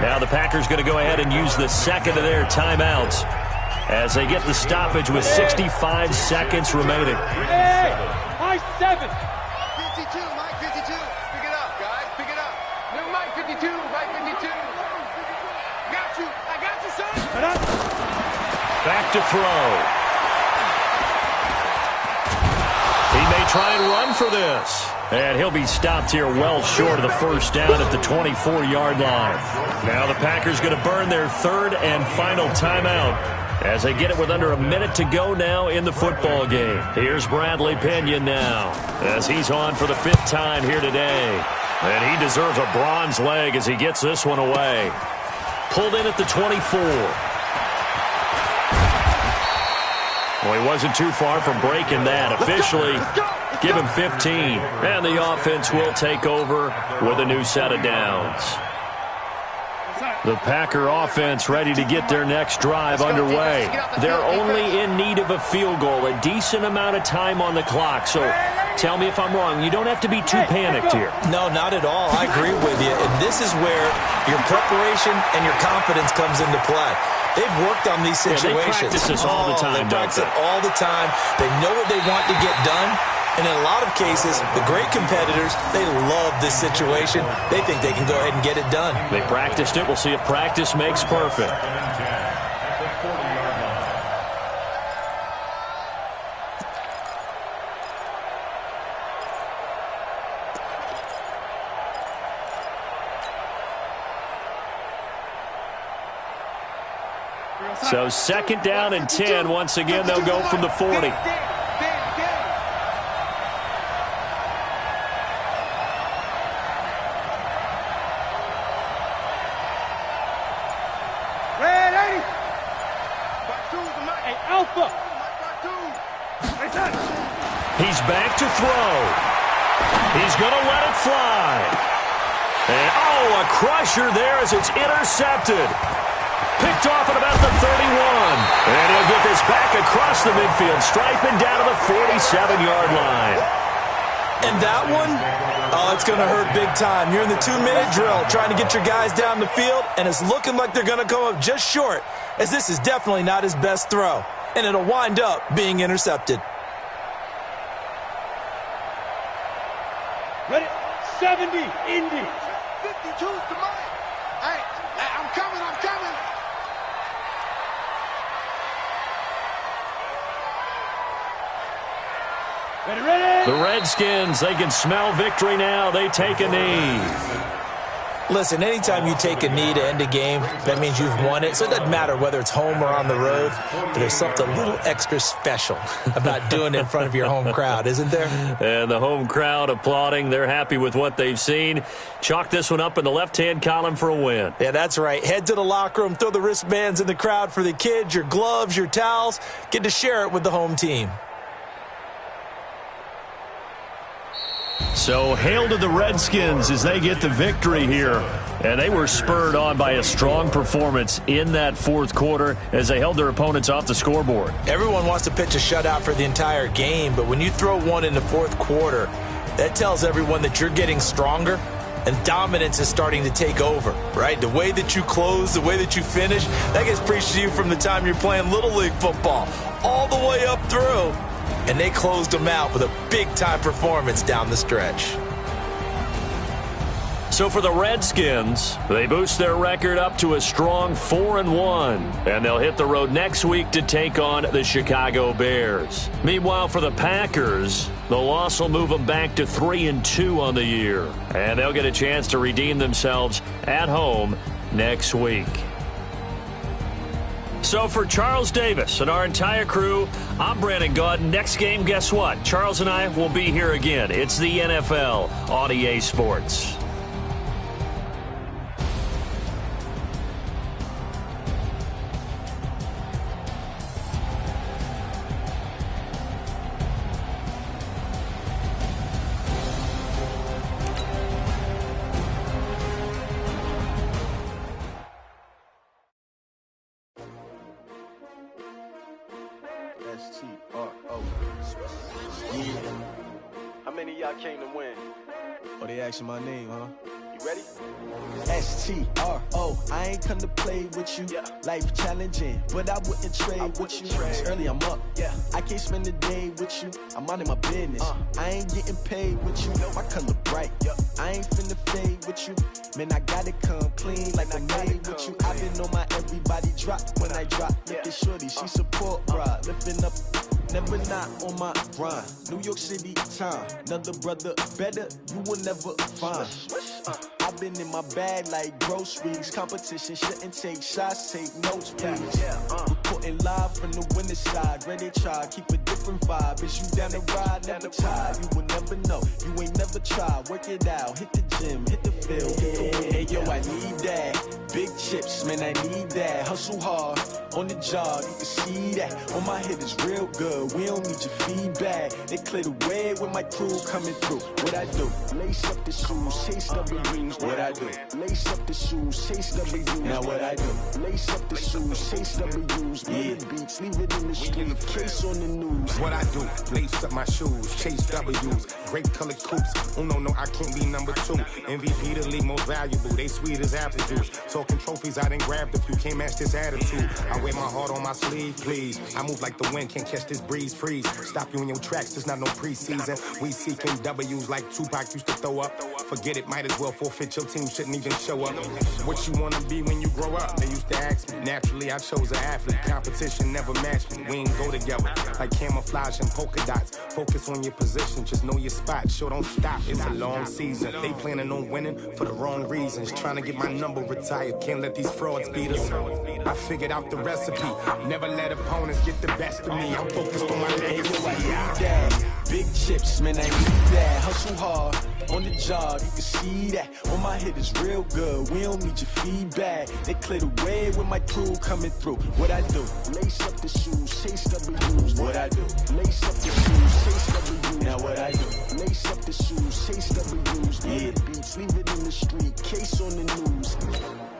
Now the Packers going to go ahead and use the 2nd of their timeouts as they get the stoppage with 65 seconds remaining. Hey, high 7. 52, Mike 52. Pick it up, guys. Pick it up. No, Mike 52. Mike 52. Got you. I got you, son. Back to throw. He may try and run for this. And he'll be stopped here well short of the first down at the 24-yard line. Now the Packers going to burn their 3rd and final timeout as they get it with under a minute to go now in the football game. Here's Bradley Pinion now as he's on for the 5th time here today. And he deserves a bronze leg as he gets this one away. Pulled in at the 24. Well, he wasn't too far from breaking that. Officially, Give him 15. And the offense will take over with a new set of downs. The Packer offense ready to get their next drive underway. They're only in need of a field goal, a decent amount of time on the clock. So tell me if I'm wrong. You don't have to be too panicked here. No, not at all. I agree with you. And this is where your preparation and your confidence comes into play. They've worked on these situations. Yeah, they practice this all the time, They practice it all the time. They know what they want to get done. And in a lot of cases, the great competitors, they love this situation. They think they can go ahead and get it done. They practiced it. We'll see if practice makes perfect. So second down and 10. Once again, they'll go from the 40. He's back to throw. He's going to let it fly. And, oh, a crusher there as it's intercepted. Picked off at about the 31. And he'll get this back across the midfield, striping down to the 47-yard line. And that one, oh, it's going to hurt big time. You're in the 2-minute drill trying to get your guys down the field, and it's looking like they're going to come up just short, as this is definitely not his best throw. And it'll wind up being intercepted. Ready? 70, Indy. 52's to mine. Hey, I'm coming. Ready? The Redskins, they can smell victory now. They take a knee. Listen, anytime you take a knee to end a game, that means you've won it. So it doesn't matter whether it's home or on the road. But there's something a little extra special about doing it in front of your home crowd, isn't there? And the home crowd applauding. They're happy with what they've seen. Chalk this one up in the left-hand column for a win. Yeah, that's right. Head to the locker room, throw the wristbands in the crowd for the kids, your gloves, your towels. Get to share it with the home team. So hail to the Redskins as they get the victory here. And they were spurred on by a strong performance in that fourth quarter as they held their opponents off the scoreboard. Everyone wants to pitch a shutout for the entire game, but when you throw one in the fourth quarter, that tells everyone that you're getting stronger and dominance is starting to take over, right? The way that you close, the way that you finish, that gets preached to you from the time you're playing Little League football all the way up through. And they closed them out with a big-time performance down the stretch. So for the Redskins, they boost their record up to a strong 4-1. And they'll hit the road next week to take on the Chicago Bears. Meanwhile, for the Packers, the loss will move them back to 3-2 on the year. And they'll get a chance to redeem themselves at home next week. So for Charles Davis and our entire crew, I'm Brandon Gaudin. Next game, guess what? Charles and I will be here again. It's the NFL on EA Sports. How many of y'all came to win? Oh, they asking my name, huh? You ready? S-T-R-O, I ain't come to play with you. Yeah. Life challenging, but I wouldn't trade with you. It's early, I'm up. Yeah. I can't spend the day with you. I'm minding my business. I ain't getting paid with you. My color bright. Yep. I ain't finna fade with you. Man, I gotta come clean like I made with you. I've been on my everybody drop when I drop. Look at shorty, she support rod. Lifting up, never not on my grind. New York City time. Another brother better, you will never find. I've been in my bag like groceries. Competition shouldn't take shots, take notes, please. Reporting live from the winter side. Ready to try, keep a different vibe. Is you down the ride, never tired. You will never know, you ain't never tried. Work it out, hit the gym, hit the field. Hey yo, I need that. Big chips, man, I need that. Hustle hard, on the jog, you can see that. On my head is real good, we don't need your feedback. They clear the way with my crew coming through. What I do? Lace up the shoes, chase W's. What I do? Lace up the shoes, chase W's. Now what I do? Lace up the shoes, chase W's. Yeah, beats, leave it in the street, case on the news. What I do? Lace up my shoes, chase W's. Great colored coops. Oh no, I can't be number 2. MVP the league most valuable. They sweet as apple juice. Talking trophies, I done grabbed a few. Can't match this attitude. I wear my heart on my sleeve, please. I move like the wind, can't catch this breeze, freeze. Stop you in your tracks, there's not no preseason. We seeking W's like Tupac used to throw up. Forget it, might as well forfeit. Your team shouldn't even show up. What you wanna be when you grow up? They used to ask me. Naturally, I chose an athlete. Competition never matched me. We ain't go together like camouflage and polka dots. Focus on your position, just know your spot. Sure, don't stop. It's a long season. They planning on winning for the wrong reasons. Trying to get my number retired. Can't let these frauds beat us. I figured out the recipe. Never let opponents get the best of me. I'm focused on my legacy. Big chips, man, I need that. Hustle hard on the job, you can see that. On my head is real good, we don't need your feedback. They clear the way with my crew coming through. What I do? Lace up the shoes, chase W's. What I do? Lace up the shoes, chase W's. Now what I do? Lace up the shoes, chase W's. Yeah, beats, leave it in the street, case on the news.